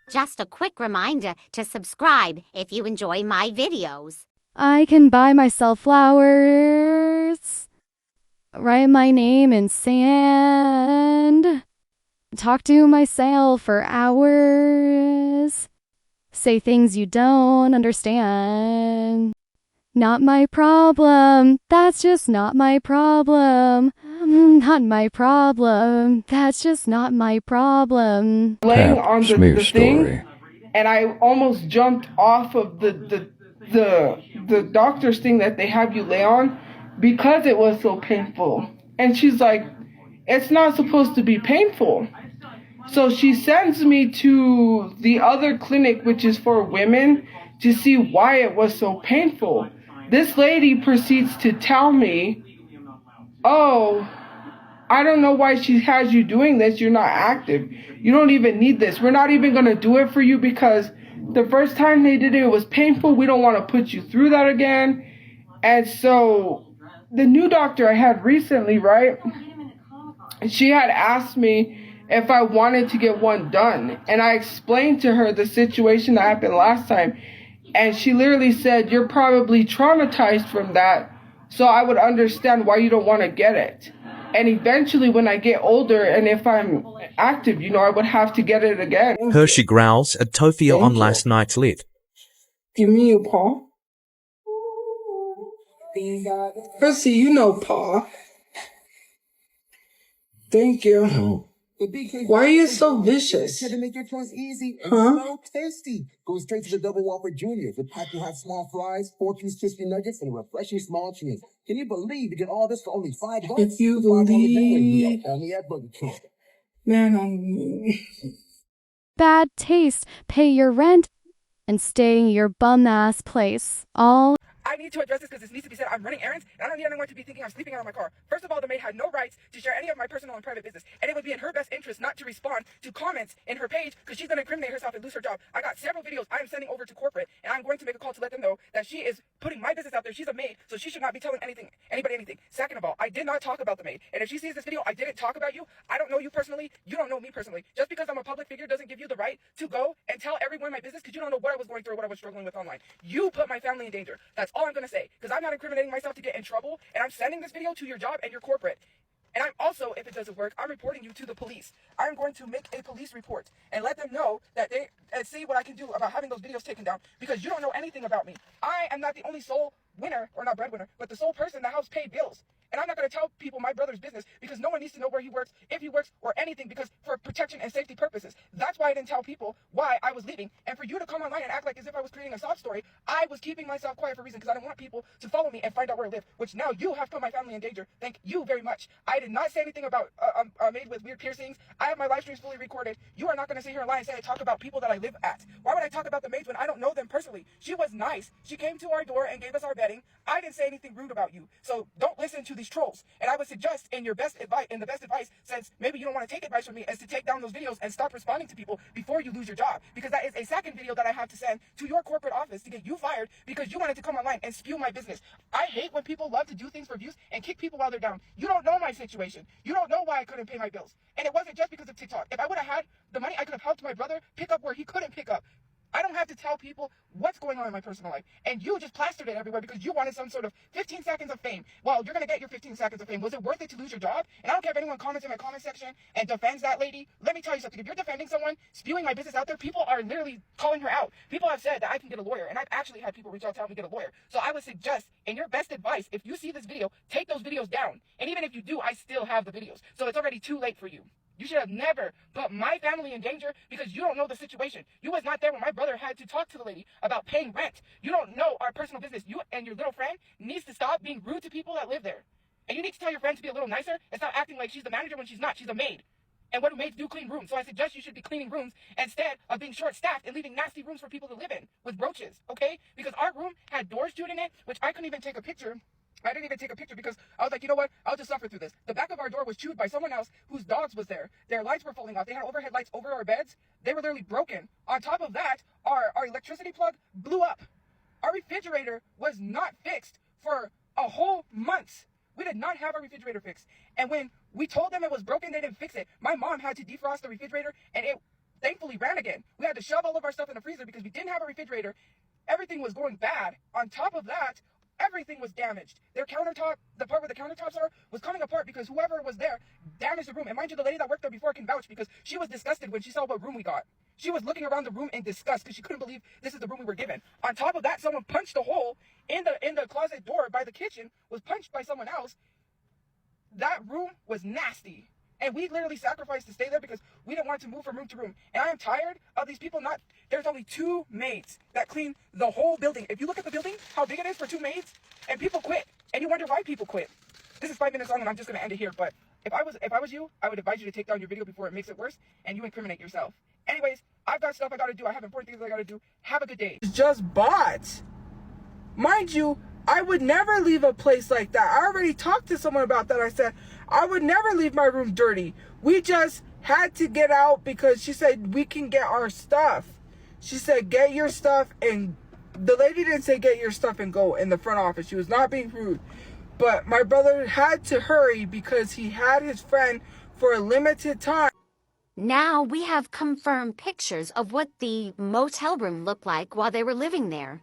Just a quick reminder to subscribe if you enjoy my videos. I can buy myself flowers, write my name in sand, talk to myself for hours, say things you don't understand. Not my problem, that's just not my problem. Not my problem, that's just not my problem. Laying on the thing, and I almost jumped off of the doctor's thing that they have you lay on because it was so painful. And she's like, it's not supposed to be painful. So she sends me to the other clinic, which is for women, to see why it was so painful. This lady proceeds to tell me, oh, I don't know why she has you doing this. You're not active. You don't even need this. We're not even going to do it for you because the first time they did it, it was painful. We don't want to put you through that again. And so the new doctor I had recently, right, she had asked me if I wanted to get one done. And I explained to her the situation that happened last time. And she literally said, you're probably traumatized from that. So I would understand why you don't want to get it. And eventually when I get older and if I'm active, I would have to get it again. Hershey growls at Tophia on last night's lit. Give me your paw. Percy, you know paw. Thank you. Why are you so vicious? To make your choice easy and Huh? so tasty. Go straight to the Double Whopper Juniors. The pack will have small fries, 4-piece crispy nuggets, and a refreshing small cheese. Can you believe you get all this for only $5? If you $5 believe. only at Burger King. Man, Bad taste, pay your rent, and stay in your bum-ass place. All I need to address this because this needs to be said. I'm running errands, and I don't need anyone to be thinking I'm sleeping out of my car. First of all, the maid had no rights to share any of my personal and private business, and it would be in her best interest not to respond to comments in her page because she's going to incriminate herself and lose her job. I got several videos I am sending over to corporate, and I'm going to make a call to let them know that she is putting my business out there. She's a maid, so she should not be telling anybody anything. Second of all, I did not talk about the maid, and if she sees this video, I didn't talk about you. I don't know you personally. You don't know me personally. Just because I'm a public figure doesn't give you the right to go and tell everyone my business because you don't know what I was going through or what I was struggling with online. You put my family in danger. That's all I'm going to say because I'm not incriminating myself to get in trouble, and I'm sending this video to your job and your corporate. And I'm also, if it doesn't work, I'm reporting you to the police. I'm going to make a police report and let them know that they see what I can do about having those videos taken down because you don't know anything about me. I am not the only sole winner, or not breadwinner, but the sole person in the house paid bills. And I'm not going to tell people my brother's business because no one needs to know where he works, if he works, or anything because for protection and safety purposes. That's why I didn't tell people why I was leaving. And for you to come online and act like as if I was creating a sob story, I was keeping myself quiet for a reason because I don't want people to follow me and find out where I live, which now you have put my family in danger. Thank you very much. I did not say anything about a maid with weird piercings. I have my live streams fully recorded. You are not going to sit here and lie and say I talk about people that I live at. Why would I talk about the maids when I don't know them personally? She was nice. She came to our door and gave us our bedding. I didn't say anything rude about you. So don't listen to these trolls. And I would suggest in the best advice, since maybe you don't want to take advice from me, is to take down those videos and stop responding to people before you lose your job. Because that is a second video that I have to send to your corporate office to get you fired because you wanted to come online and spew my business. I hate when people love to do things for views and kick people while they're down. You don't know my situation. You don't know why I couldn't pay my bills. And it wasn't just because of TikTok. If I would have had the money, I could have helped my brother pick up where he couldn't pick up. I don't have to tell people what's going on in my personal life. And you just plastered it everywhere because you wanted some sort of 15 seconds of fame. Well, you're going to get your 15 seconds of fame. Was it worth it to lose your job? And I don't care if anyone comments in my comment section and defends that lady. Let me tell you something. If you're defending someone, spewing my business out there, people are literally calling her out. People have said that I can get a lawyer. And I've actually had people reach out to help me get a lawyer. So I would suggest, in your best advice, if you see this video, take those videos down. And even if you do, I still have the videos. So it's already too late for you. You should have never put my family in danger because you don't know the situation. You was not there when my brother had to talk to the lady about paying rent. You don't know our personal business. You and your little friend needs to stop being rude to people that live there. And you need to tell your friend to be a little nicer and stop acting like she's the manager when she's not. She's a maid. And what do maids do? Clean rooms. So I suggest you should be cleaning rooms instead of being short-staffed and leaving nasty rooms for people to live in with roaches, okay? Because our room had doors chewed in it, which I couldn't even take a picture. I didn't even take a picture because I was like, you know what? I'll just suffer through this. The back of our door was chewed by someone else whose dogs was there. Their lights were falling off. They had overhead lights over our beds. They were literally broken. On top of that, our electricity plug blew up. Our refrigerator was not fixed for a whole month. We did not have our refrigerator fixed. And when we told them it was broken, they didn't fix it. My mom had to defrost the refrigerator, and thankfully ran again. We had to shove all of our stuff in the freezer because we didn't have a refrigerator. Everything was going bad. On top of that, everything was damaged. Their countertop, the part where the countertops are, was coming apart because whoever was there damaged the room. And mind you, the lady that worked there before can vouch because she was disgusted when she saw what room we got. She was looking around the room in disgust because she couldn't believe this is the room we were given. On top of that, someone punched a hole in the closet door by the kitchen, was punched by someone else. That room was nasty. And we literally sacrificed to stay there because we didn't want to move from room to room. And I am tired of these people not... There's only 2 maids that clean the whole building. If you look at the building, how big it is for 2 maids, and people quit. And you wonder why people quit. This is 5 minutes long and I'm just going to end it here. But if I was you, I would advise you to take down your video before it makes it worse and you incriminate yourself. Anyways, I've got stuff I got to do. I have important things I got to do. Have a good day. Just bought. Mind you, I would never leave a place like that. I already talked to someone about that. I said, I would never leave my room dirty. We just had to get out because she said we can get our stuff. She said, get your stuff, and the lady didn't say get your stuff and go in the front office. She was not being rude. But my brother had to hurry because he had his friend for a limited time. Now we have confirmed pictures of what the motel room looked like while they were living there.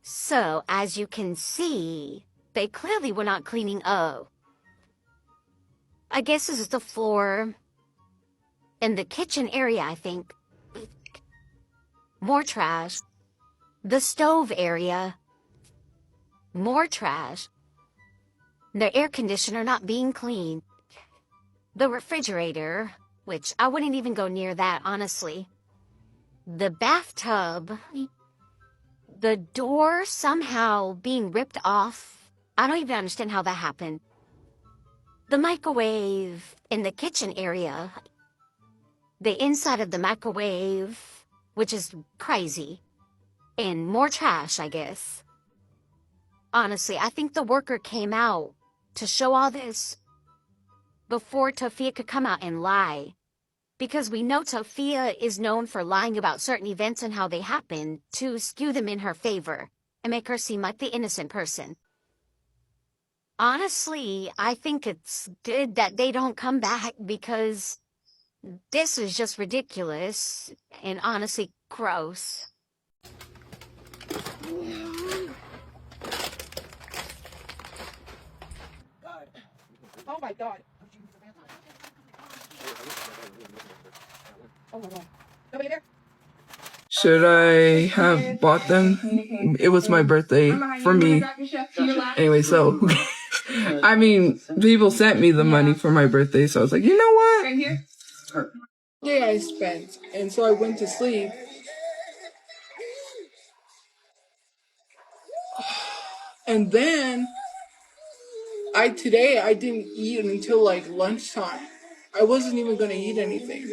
So, as you can see, they clearly were not cleaning up. I guess this is the floor in the kitchen area, I think. More trash. The stove area. More trash. The air conditioner not being clean. The refrigerator, which I wouldn't even go near that, honestly. The bathtub. The door somehow being ripped off. I don't even understand how that happened. The microwave in the kitchen area. The inside of the microwave, which is crazy. And more trash, I guess. Honestly, I think the worker came out to show all this before Tophia could come out and lie. Because we know Tophia is known for lying about certain events and how they happened to skew them in her favor and make her seem like the innocent person. Honestly, I think it's good that they don't come back because this is just ridiculous and honestly gross. Oh my God. Oh my God. Nobody there? Should I have bought them? It was my birthday for me. Anyway, so I mean, people sent me the money for my birthday, so I was like, you know what? Right here? Yeah, I spent. And so I went to sleep. And then today I didn't eat until like lunchtime. I wasn't even gonna eat anything.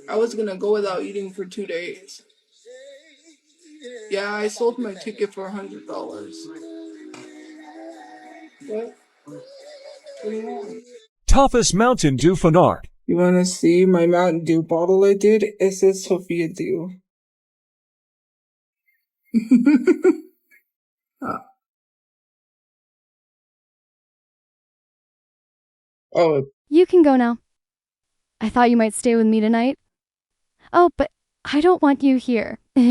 I was gonna go without eating for 2 days. Yeah, I sold my ticket for $100. What? What do you want? Toughest Mountain Dew fanart. You wanna see my Mountain Dew bottle I did? It says TophiaChu. Oh. You can go now. I thought you might stay with me tonight. Oh, but I don't want you here. But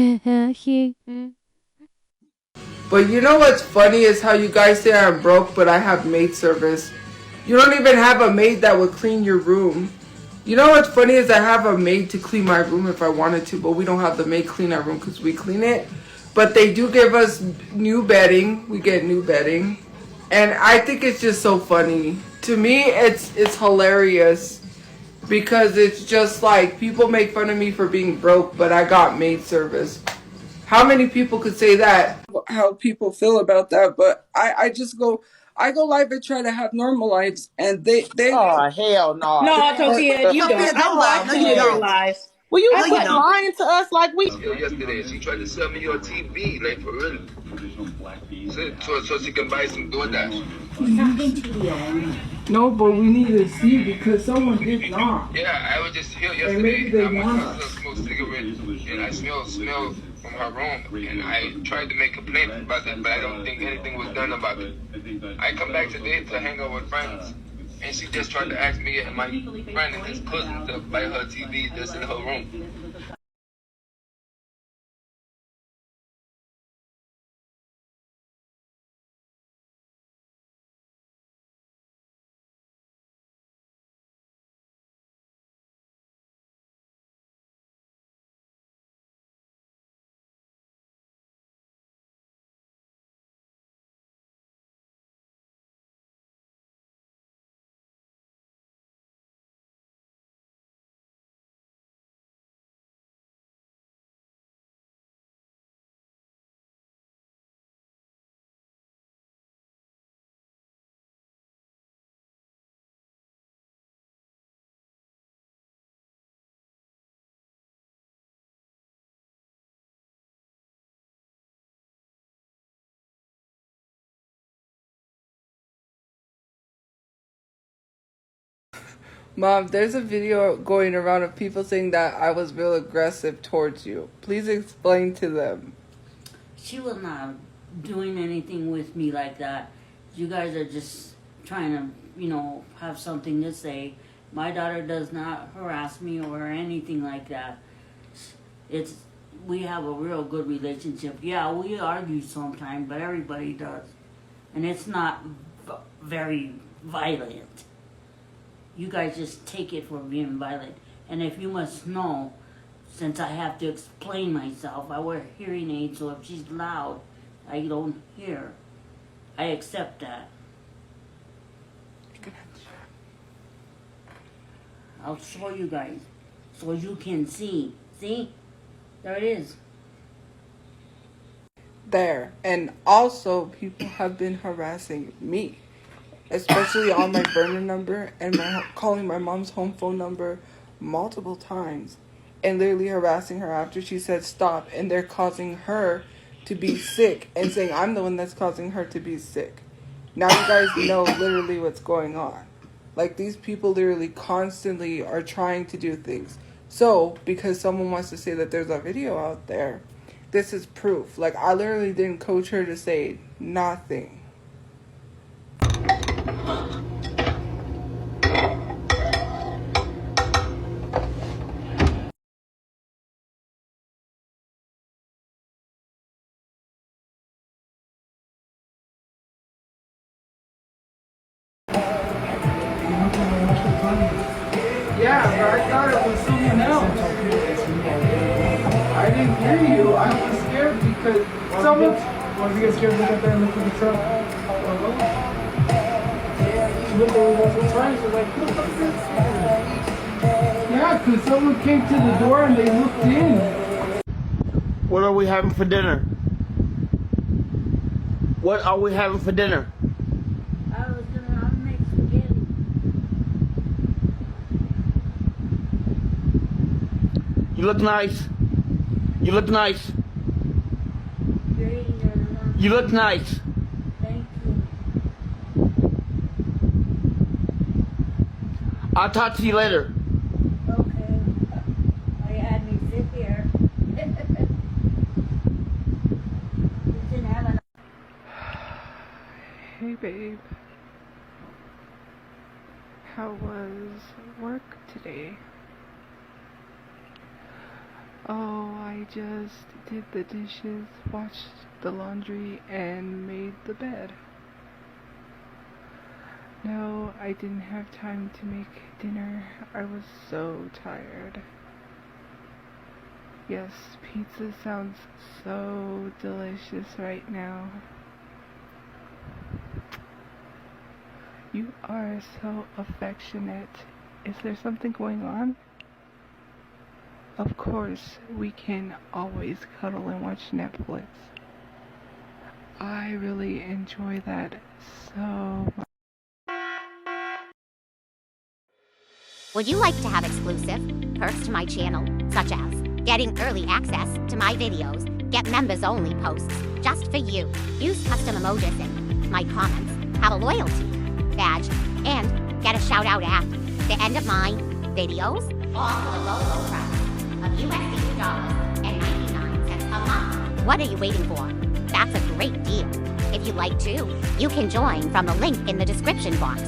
you know what's funny is how you guys say I'm broke, but I have maid service. You don't even have a maid that would clean your room. You know what's funny is I have a maid to clean my room if I wanted to, but we don't have the maid clean our room because we clean it. But they do give us new bedding. We get new bedding. And I think it's just so funny. To me, it's hilarious. Because it's just like, people make fun of me for being broke, but I got maid service. How many people could say that? How people feel about that, but I go live and try to have normal lives, and they Oh, hell no. No, Tophia, you don't. I watched your live. Well, you quit lying to us like we... Yesterday, she tried to sell me your TV, like for real. So she can buy some DoorDash. No, but we need to see because someone did not. Yeah, I was just here yesterday. I smoked cigarettes, and I smell from her room, and I tried to make a complaint about that, but I don't think anything was done about it. I come back today to hang out with friends, and she just tried to ask me and my friend and his cousin to buy her TV that's in her room. Mom, there's a video going around of people saying that I was real aggressive towards you. Please explain to them. She was not doing anything with me like that. You guys are just trying to, you know, have something to say. My daughter does not harass me or anything like that. We have a real good relationship. Yeah, we argue sometimes, but everybody does. And it's not very violent. You guys just take it for being violent. And if you must know, since I have to explain myself, I wear hearing aids, so if she's loud, I don't hear. I accept that. I'll show you guys, so you can see. See? There it is. There. And also, people have been harassing me, especially on my burner number and calling my mom's home phone number multiple times and literally harassing her after she said stop, and they're causing her to be sick and saying I'm the one that's causing her to be sick. Now you guys know literally what's going on. Like, these people literally constantly are trying to do things. So, because someone wants to say that there's a video out there, this is proof. Like, I literally didn't coach her to say nothing. Yeah, but I thought it was someone else. I didn't hear you. I was scared because someone... Why did you get scared to look up there and look at the truck? She looked over multiple times and was like, what the fuck is this? Yeah, because someone came to the door and they looked in. What are we having for dinner? What are we having for dinner? I'll make spaghetti. You look nice. You look nice. You're eating your lunch. You look nice. Thank you. I'll talk to you later. Okay. You had me sit here. You didn't have enough. Hey babe, how was work today? Oh, I just did the dishes, washed the laundry, and made the bed. No, I didn't have time to make dinner. I was so tired. Yes, pizza sounds so delicious right now. You are so affectionate. Is there something going on? Of course, we can always cuddle and watch Netflix. I really enjoy that so much. Would you like to have exclusive perks to my channel, such as getting early access to my videos, get members-only posts just for you, use custom emojis in my comments, have a loyalty badge, and get a shout-out at the end of my videos, all for the low, low price of $2.99 a month? What are you waiting for? That's a great deal. If you'd like to, you can join from the link in the description box.